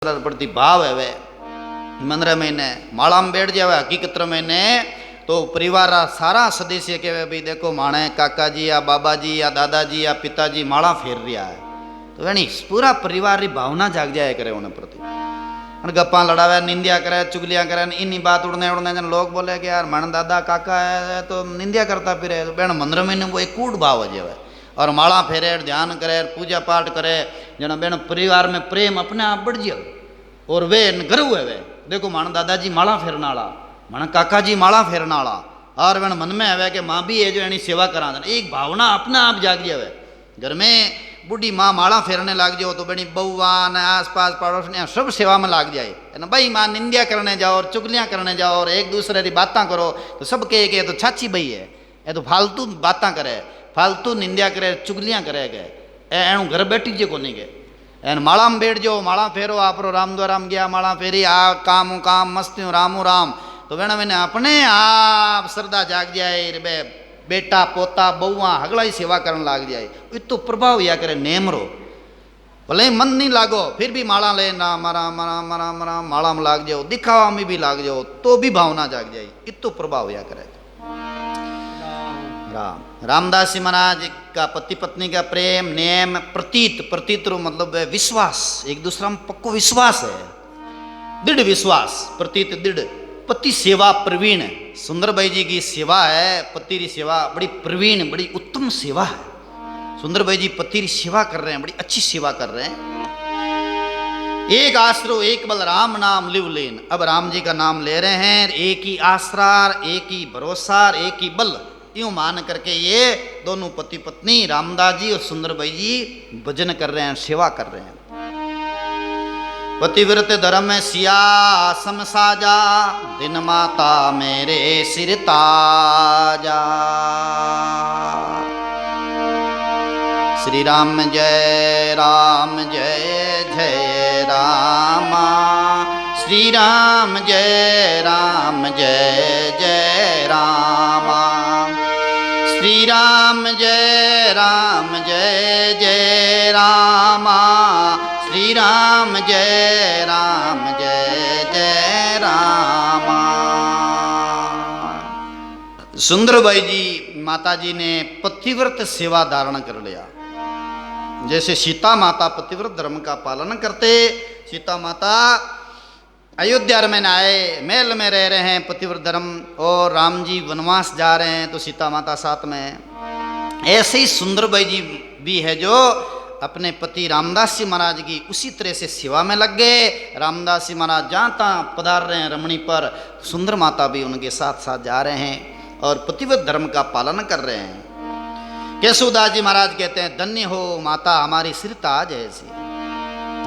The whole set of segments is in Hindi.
प्रति भाव है वे मंदिर में ने माला में बैठ जावे हकीकत में ने तो परिवार सारा सदस्य कहे भाई देखो माणे काका जी या बाबा जी या दादाजी या पिताजी माला फेर रहा है तो यानी पूरा परिवार की भावना जाग जाए करे उन्हें प्रति गप्पा लड़ावे निंदिया करे चुगलियाँ करे इन्नी बात उड़ने उड़ने जन लोग बोले कि यार मन दादा काका है तो निंदिया करता फिर बेन मंदिर में वो एक कूट भाव है और माला फेरे ध्यान करे पूजा पाठ करे जना बेन परिवार में प्रेम अपने आप बढ़ जाए और वे गर्व है वे देखो मन दादाजी माला फेरने वाला मन काका जी माला फेरने वाला और वे मन में है कि माँ भी है जो यानी सेवा करा एक भावना अपने आप जाग जाए घर में बूढ़ी माँ माला फेरने लग जाओ तो बड़ी बउआ न आस पास पड़ोस ने सब सेवा में लग जाए है ना भाई माँ निंदिया करने जाओ और चुगलियाँ करने जाओ और एक दूसरे की बातें करो तो सब कहे तो छाची बई है ये तो फालतू बातें करे फालतू निंदिया करे चुगलियाँ करे गए एणु घर बैठी जे को नहीं गए एन माला में बैठ जाओ माला फेरो आप राम द्वाराम गया माला फेरी आ काम काम मस्ती रामू राम तो वेणा मैंने अपने आप श्रद्धा जाग जाए बे बेटा पोता बउआ हगला ही सेवा करने लग जाए इतो प्रभाव या करे नेम रो भले मन नहीं लागो फिर भी माला ले ना मरा मरा मरा मरा माला में लाग जाओ दिखावा में भी लाग जाओ तो भी भावना जाग जाए इतो प्रभाव या करे रामदास जी महाराज का पति पत्नी का प्रेम नेम प्रतीत रो मतलब विश्वास एक दूसरा में पक्को विश्वास है दृढ़ विश्वास प्रतीत दृढ़ पति सेवा प्रवीण सुंदर भाई जी की सेवा है पति की सेवा बड़ी प्रवीण बड़ी उत्तम सेवा है सुंदर भाई जी पति की सेवा कर रहे हैं बड़ी अच्छी सेवा कर रहे हैं एक आश्रो एक बल राम नाम लिव लेन अब राम जी का नाम ले रहे हैं एक ही आश्रा एक ही भरोसा एक ही बल यूं मान करके ये दोनों पति पत्नी रामदास जी और सुंदर भाई जी भजन कर रहे हैं सेवा कर रहे हैं पतिव्रत धर्म में सिया आसम साजा दिन माता मेरे सिर ताजा श्री राम जय जय रामा श्री राम जय जय रामा श्री राम जय जय रामा श्री राम जय जय रामा सुंदर भाई जी माता जी ने पतिव्रत सेवा धारण कर लिया जैसे सीता माता पतिव्रत धर्म का पालन करते सीता माता अयोध्या में आए महल में रह रहे हैं पतिव्रत धर्म और राम जी वनवास जा रहे हैं तो सीता माता साथ में ऐसे ही सुंदर भाई जी भी है जो अपने पति रामदास जी महाराज की उसी तरह से सेवा में लग गए रामदास जी महाराज जहाँ तहाँ पधार रहे हैं रमणी पर सुंदर माता भी उनके साथ साथ जा रहे हैं और पतिव्रत धर्म का पालन कर रहे हैं केशवदास जी महाराज कहते हैं धन्य हो माता हमारी सिर ताज ऐसी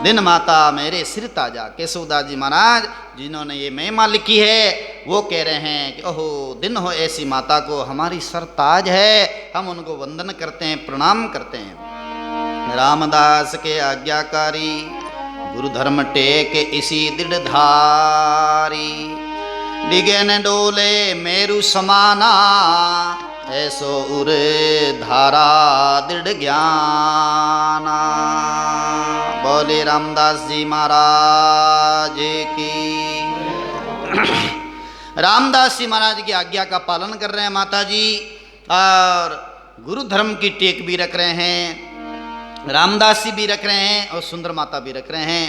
दिन माता मेरे सिर ताजा केशवदास जी महाराज जिन्होंने ये महिमा लिखी है वो कह रहे हैं कि ओहो दिन हो ऐसी माता को हमारी सर ताज है हम उनको वंदन करते हैं प्रणाम करते हैं रामदास के आज्ञाकारी गुरु धर्म टेक इसी दृढ़ धारी डिगे न डोले मेरु समाना ऐसो उर धारा दृढ़ ज्ञाना बोले रामदास जी महाराज की रामदास जी महाराज की आज्ञा का पालन कर रहे हैं माता जी और गुरु धर्म की टेक भी रख रहे हैं रामदास जी भी रख रहे हैं और सुंदर माता भी रख रहे हैं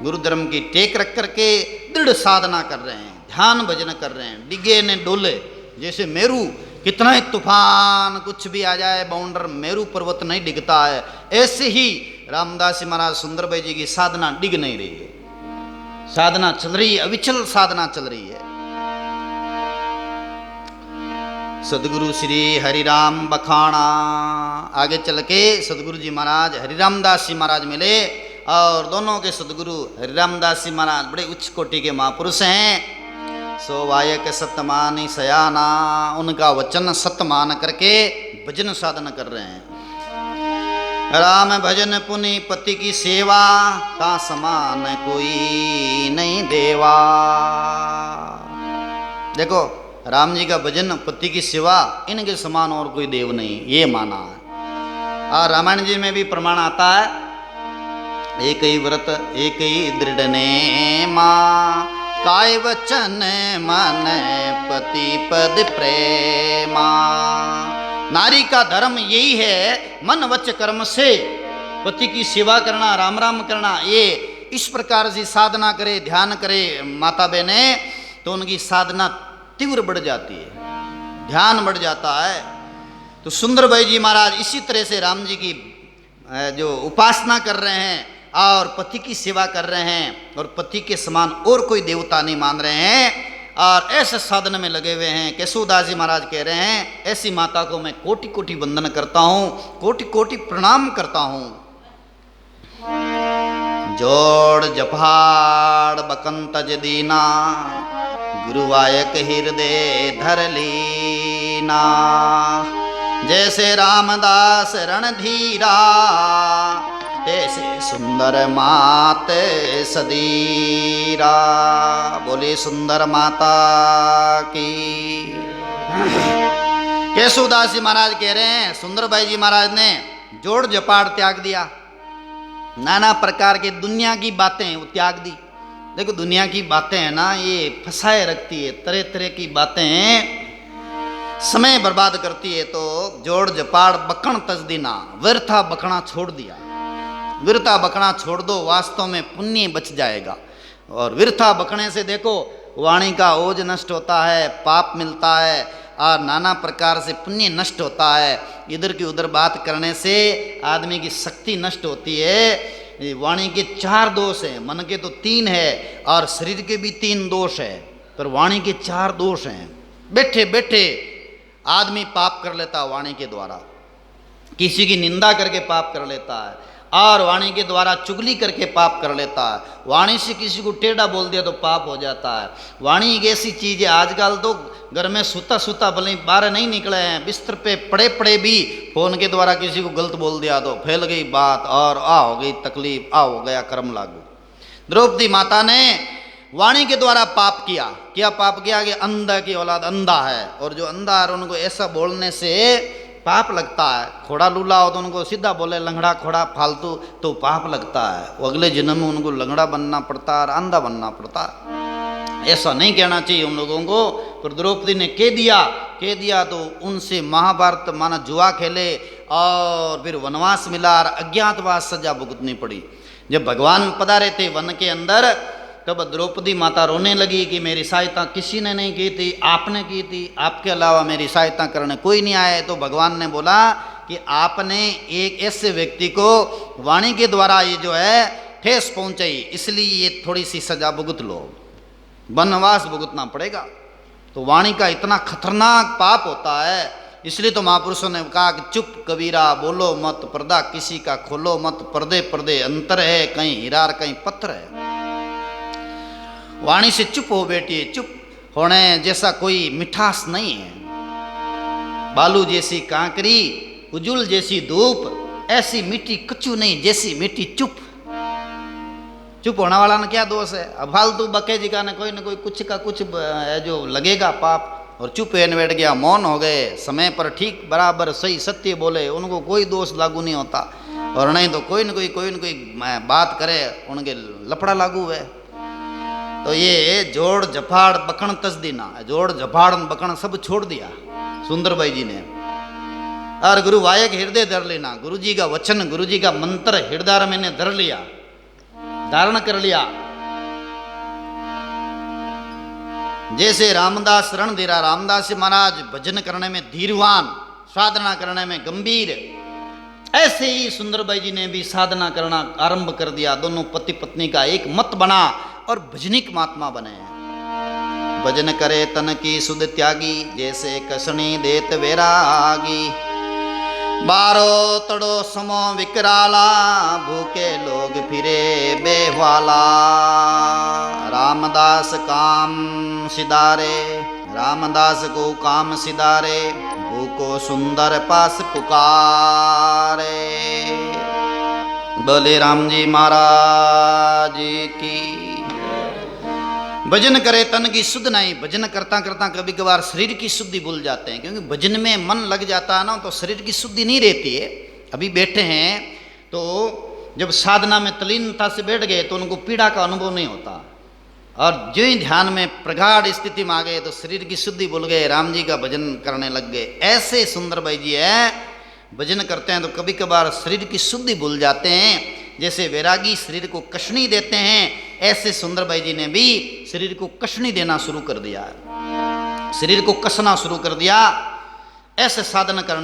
गुरु धर्म की टेक रख करके दृढ़ साधना कर रहे हैं ध्यान भजन कर रहे हैं डिगे ने डोले जैसे मेरू कितना ही तूफान कुछ भी आ जाए बाउंडर मेरू पर्वत नहीं डिगता है ऐसे ही रामदास जी महाराज सुंदर भाई जी की साधना डिग नहीं रही है साधना चल रही है अविचल साधना चल रही है सदगुरु श्री हरिराम बखाना आगे चल के सदगुरु जी महाराज हरिरामदास जी महाराज मिले और दोनों के सदगुरु हरिरामदास जी महाराज बड़े उच्च कोटि के महापुरुष हैं सो वायक सतमानी सयाना उनका वचन सत्य मान करके भजन साधन कर रहे हैं राम भजन पुनि पति की सेवा का समान कोई नहीं देवा देखो राम जी का भजन पति की सेवा इनके समान और कोई देव नहीं ये माना है और रामायण जी में भी प्रमाण आता है एक ही व्रत एक ही दृढ़ नेमा, काय वचन मन पति पद प्रेमा। नारी का धर्म यही है, मन वच कर्म से पति की सेवा करना, राम राम करना। ये इस प्रकार से साधना करे, ध्यान करे माता बहने, तो उनकी साधना तीव्र बढ़ जाती है, ध्यान बढ़ जाता है। तो सुंदरबाई जी महाराज इसी तरह से राम जी की जो उपासना कर रहे हैं और पति की सेवा कर रहे हैं, और पति के समान और कोई देवता नहीं मान रहे हैं, और ऐसे साधन में लगे हुए हैं। केशवदास जी महाराज कह रहे हैं, ऐसी माता को मैं कोटि कोटि वंदन करता हूँ, कोटि कोटि प्रणाम करता हूँ। जोड़ जफाड़ बकंत दीना, गुरुवायक हृदय धर लीना। जैसे रामदास रणधीरा, ऐसे सुंदर मात सदीरा। बोले सुंदर माता की। केशवदास जी महाराज कह रहे हैं, सुंदरबाई जी महाराज ने जोड़ जपाड़ त्याग दिया, नाना प्रकार के दुनिया की बातें वो त्याग दी। देखो दुनिया की बातें है ना, ये फंसाए रखती है, तरह तरह की बातें समय बर्बाद करती है। तो जोड़ जपाड़ बकण तजदीना, व्यर्था बकना छोड़ दिया। व्यर्था बकना छोड़ दो, वास्तव में पुण्य बच जाएगा। और व्यर्था बकने से देखो वाणी का ओज नष्ट होता है, पाप मिलता है, और नाना प्रकार से पुण्य नष्ट होता है। इधर की उधर बात करने से आदमी की शक्ति नष्ट होती है। वाणी के 4 दोष हैं, मन के तो 3 है, और शरीर के भी 3 दोष है, पर वाणी के 4 दोष हैं। बैठे बैठे आदमी पाप कर लेता वाणी के द्वारा, किसी की निंदा करके पाप कर लेता है, और वाणी के द्वारा चुगली करके पाप कर लेता है। वाणी से किसी को टेढ़ा बोल दिया तो पाप हो जाता है। वाणी एक ऐसी चीज़ है, आजकल तो घर में सुता सुता भले बाहर नहीं निकले हैं, बिस्तर पे पड़े पड़े भी फोन के द्वारा किसी को गलत बोल दिया तो फैल गई बात, और हो गई तकलीफ, हो गया कर्म लागू। द्रौपदी माता ने वाणी के द्वारा पाप किया। क्या पाप किया कि अंधा की औलाद अंधा है, और जो अंधा है उनको ऐसा बोलने से पाप लगता है। खोड़ा लूला हो तो उनको सीधा बोले लंगड़ा खोड़ा फालतू, तो पाप लगता है। वो अगले जन्म में उनको लंगड़ा बनना पड़ता है और अंधा बनना पड़ता है। ऐसा नहीं कहना चाहिए उन लोगों को, पर द्रौपदी ने कह दिया तो उनसे महाभारत माना जुआ खेले, और फिर वनवास मिला और अज्ञातवास सजा भुगतनी पड़ी। जब भगवान पधारे थे वन के अंदर, तब द्रौपदी माता रोने लगी कि मेरी सहायता किसी ने नहीं की थी, आपने की थी, आपके अलावा मेरी सहायता करने कोई नहीं आया। तो भगवान ने बोला कि आपने एक ऐसे व्यक्ति को वाणी के द्वारा ये जो है ठेस पहुंचाई, इसलिए ये थोड़ी सी सजा भुगत लो, वनवास भुगतना पड़ेगा। तो वाणी का इतना खतरनाक पाप होता है, इसलिए तो महापुरुषों ने कहा कि चुप कबीरा बोलो मत, पर्दा किसी का खोलो मत, पर्दे पर्दे अंतर है, कहीं हीरा कहीं पत्थर है। वाणी से चुप हो बेटी, चुप होने जैसा कोई मिठास नहीं है। बालू जैसी कांकरी, उजुल जैसी धूप, ऐसी मिट्टी कच्चू नहीं जैसी मिट्टी चुप। चुप होने वाला ने क्या दोष है? अब फालतू बके जी का कोई न कोई कुछ का कुछ है जो लगेगा पाप, और चुप है बैठ गया, मौन हो गए, समय पर ठीक बराबर सही सत्य बोले, उनको कोई दोष लागू नहीं होता। और नहीं तो कोई न कोई बात करे उनके लफड़ा लागू है। तो ये जोड़ जफाड़ बकण तजदीना, जोड़ जफाड़ बकण सब छोड़ दिया सुंदरबाई जी ने। और गुरु वायक हृदय धर लेना, गुरु जी का वचन, गुरु जी का मंत्र हृदय में धर लिया, धारण कर लिया। जैसे रामदास रणधीरा, रामदास जी महाराज भजन करने में धीरवान, साधना करने में गंभीर, ऐसे ही सुंदरबाई जी ने भी साधना करना आरंभ कर दिया। दोनों पति पत्नी का एक मत बना और भजनिक महात्मा बने। भजन करे तन की सुध त्यागी, जैसे कसनी देत वैरागी। बारो तड़ो समो विकराला, भूखे लोग फिरे बेहवाला। रामदास काम सिधारे, रामदास को काम सिधारे, भूको सुंदर पास पुकारे। बोले राम जी महाराज की। भजन करे तन की शुद्ध नहीं, भजन करता करता कभी कभार शरीर की शुद्धि भूल जाते हैं, क्योंकि भजन में मन लग जाता है ना, तो शरीर की शुद्धि नहीं रहती है। अभी बैठे हैं तो जब साधना में तल्लीनता से बैठ गए तो उनको पीड़ा का अनुभव नहीं होता, और जो ही ध्यान में प्रगाढ़ स्थिति में आ गए तो शरीर की शुद्धि भूल गए, राम जी का भजन करने लग गए। ऐसे सुंदर भाई जी है, भजन करते हैं तो कभी कभार शरीर की शुद्धि भूल जाते हैं। जैसे वैरागी शरीर को कष्णी देते हैं, ऐसे सुंदर भाई जी ने भी शरीर को कष्णी देना शुरू कर दिया, शरीर को कसना शुरू कर दिया। ऐसे साधन करने